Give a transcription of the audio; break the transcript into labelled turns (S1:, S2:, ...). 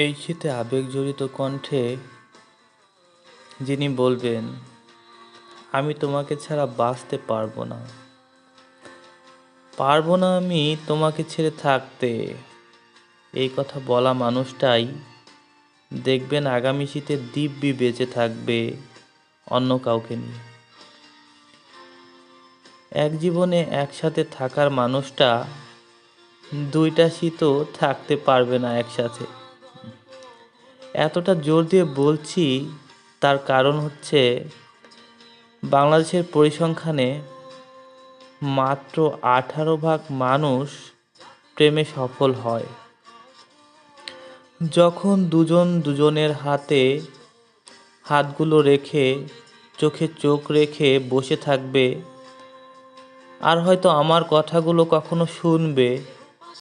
S1: এই শীতে আবেগজড়িত কণ্ঠে যিনি বলবেন, আমি তোমাকে ছাড়া বাঁচতে পারবো না আমি তোমাকে ছেড়ে থাকতে। এই কথা বলা মানুষটাই দেখবেন আগামী শীতে দিব্যি বেঁচে থাকবে অন্য কাউকে নিয়ে। এক জীবনে একসাথে থাকার মানুষটা দুইটা শীতও থাকতে পারবে না একসাথে। এতটা জোর দিয়ে বলছি তার কারণ হচ্ছে, বাংলাদেশের পরিসংখ্যানে মাত্র 18% মানুষ প্রেমে সফল হয়। যখন দুজন দুজনের হাতে হাতগুলো রেখে চোখে চোখ রেখে বসে থাকবে, আর হয়তো আমার কথাগুলো কখনো শুনবে,